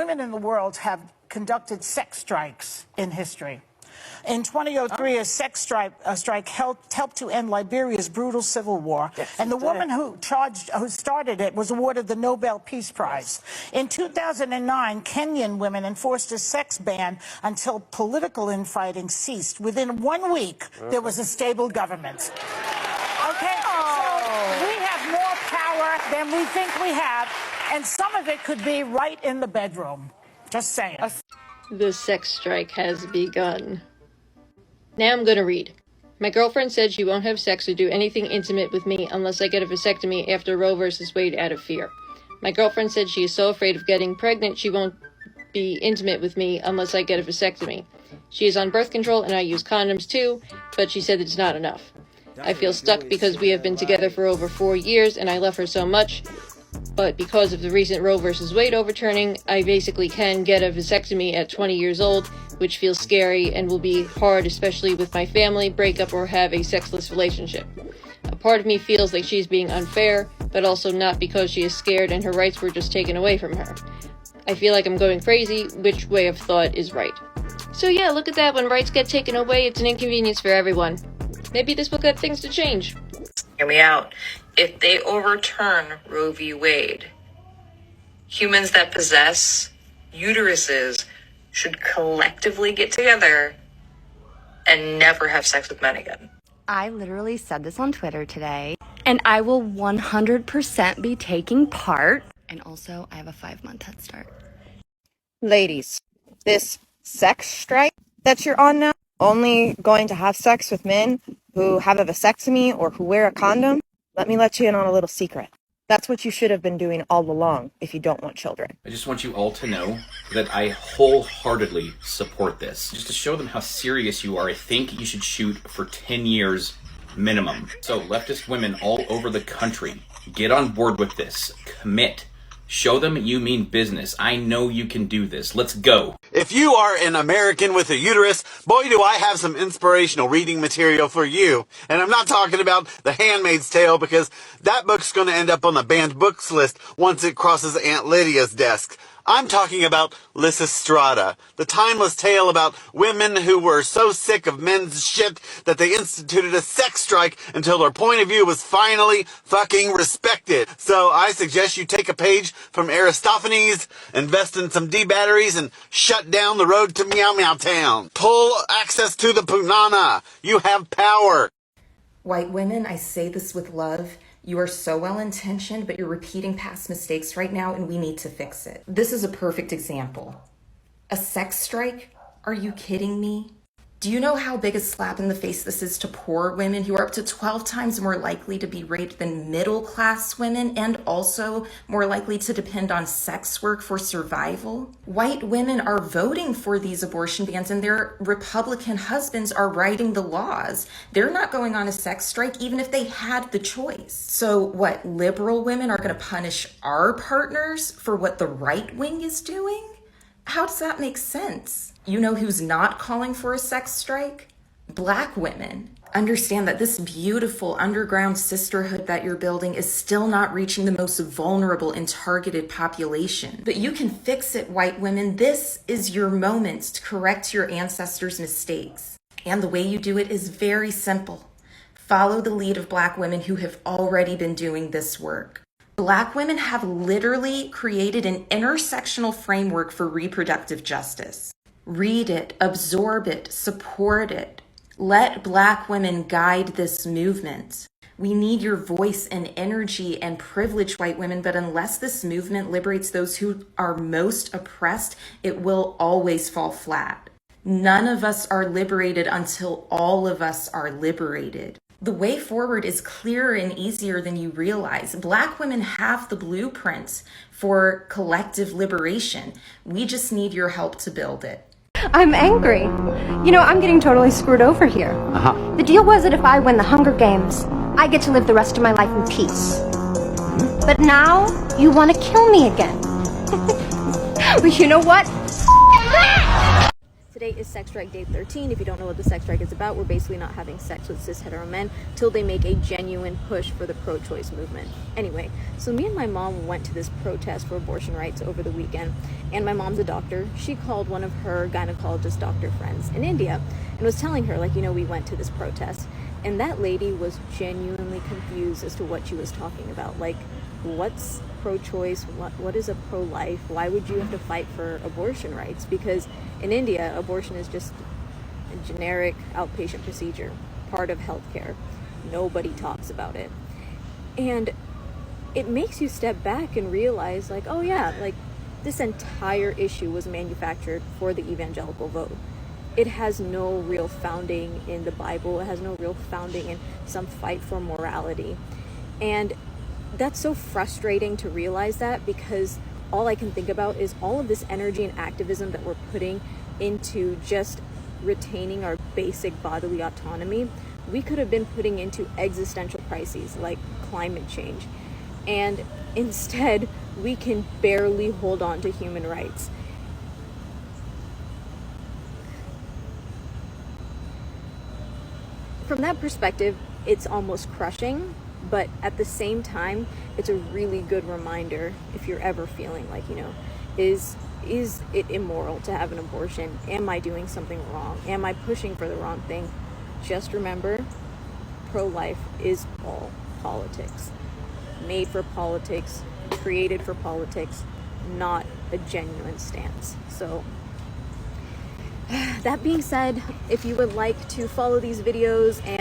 women in the world have conducted sex strikes in history. In 2003, a sex strike helped to end Liberia's brutal civil war. Yes, and the woman who started it was awarded the Nobel Peace Prize. Yes. In 2009, Kenyan women enforced a sex ban until political infighting ceased. Within 1 week, there was a stable government. Okay, so we have more power than we think we have, and some of it could be right in the bedroom. Just saying. The sex strike has begun. Now I'm gonna read. My girlfriend said she won't have sex or do anything intimate with me unless I get a vasectomy after Roe vs. Wade out of fear. My girlfriend said she is so afraid of getting pregnant she won't be intimate with me unless I get a vasectomy. She is on birth control and I use condoms too, but she said it's not enough. I feel stuck because we have been together for over 4 years and I love her so much, but because of the recent Roe vs. Wade overturning, I basically can get a vasectomy at 20 years old, which feels scary and will be hard, especially with my family, breakup, or have a sexless relationship. A part of me feels like she's being unfair, but also not because she is scared and her rights were just taken away from her. I feel like I'm going crazy, which way of thought is right? So yeah, look at that, when rights get taken away, it's an inconvenience for everyone. Maybe this will get things to change. Hear me out. If they overturn Roe v. Wade, humans that possess uteruses should collectively get together and never have sex with men again. I literally said this on Twitter today, and I will 100% be taking part. And also, I have a 5-month head start. Ladies, this sex strike that you're on now, only going to have sex with men who have a vasectomy or who wear a condom, let me let you in on a little secret. That's what you should have been doing all along if you don't want children. I just want you all to know that I wholeheartedly support this. Just to show them how serious you are, I think you should shoot for 10 years minimum. So leftist women all over the country, get on board with this. Commit. Show them you mean business. I know you can do this. Let's go. If you are an American with a uterus, boy do I have some inspirational reading material for you. And I'm not talking about The Handmaid's Tale, because that book's going to end up on the banned books list once it crosses Aunt Lydia's desk. I'm talking about Lysistrata, the timeless tale about women who were so sick of men's shit that they instituted a sex strike until their point of view was finally fucking respected. So I suggest you take a page from Aristophanes, invest in some D batteries, and shut down the road to Meow Meow Town. Pull access to the Punana. You have power. White women, I say this with love. You are so well-intentioned, but you're repeating past mistakes right now, and we need to fix it. This is a perfect example. A sex strike? Are you kidding me? Do you know how big a slap in the face this is to poor women who are up to 12 times more likely to be raped than middle-class women, and also more likely to depend on sex work for survival? White women are voting for these abortion bans, and their Republican husbands are writing the laws. They're not going on a sex strike even if they had the choice. So what, liberal women are going to punish our partners for what the right wing is doing? How does that make sense? You know who's not calling for a sex strike? Black women. Understand that this beautiful underground sisterhood that you're building is still not reaching the most vulnerable and targeted population. But you can fix it, white women. This is your moment to correct your ancestors' mistakes. And the way you do it is very simple. Follow the lead of Black women who have already been doing this work. Black women have literally created an intersectional framework for reproductive justice. Read it, absorb it, support it. Let Black women guide this movement. We need your voice and energy and privilege, white women, but unless this movement liberates those who are most oppressed, it will always fall flat. None of us are liberated until all of us are liberated. The way forward is clearer and easier than you realize. Black women have the blueprint for collective liberation. We just need your help to build it. I'm angry. You know, I'm getting totally screwed over here. The deal was that if I win the Hunger Games, I get to live the rest of my life in peace. But now, you want to kill me again. But you know what? Today is sex strike day 13. If you don't know what the sex strike is about, we're basically not having sex with cis hetero men till they make a genuine push for the pro-choice movement. Anyway, so me and my mom went to this protest for abortion rights over the weekend, and my mom's a doctor. She called one of her gynecologist doctor friends in India and was telling her, like, you know, we went to this protest, and that lady was genuinely confused as to what she was talking about. Like, what's pro-choice? What is a pro-life? Why would you have to fight for abortion rights? Because in India, abortion is just a generic outpatient procedure, part of healthcare. Nobody talks about it. And it makes you step back and realize, like, oh yeah, like, this entire issue was manufactured for the evangelical vote. It has no real founding in the Bible. It has no real founding in some fight for morality. And that's so frustrating to realize that, because all I can think about is all of this energy and activism that we're putting into just retaining our basic bodily autonomy, we could have been putting into existential crises like climate change. And instead, we can barely hold on to human rights. From that perspective, it's almost crushing, but at the same time, it's a really good reminder if you're ever feeling like, you know, is it immoral to have an abortion? Am I doing something wrong? Am I pushing for the wrong thing? Just remember, pro-life is all politics. Made for politics, created for politics, not a genuine stance. So, that being said, if you would like to follow these videos and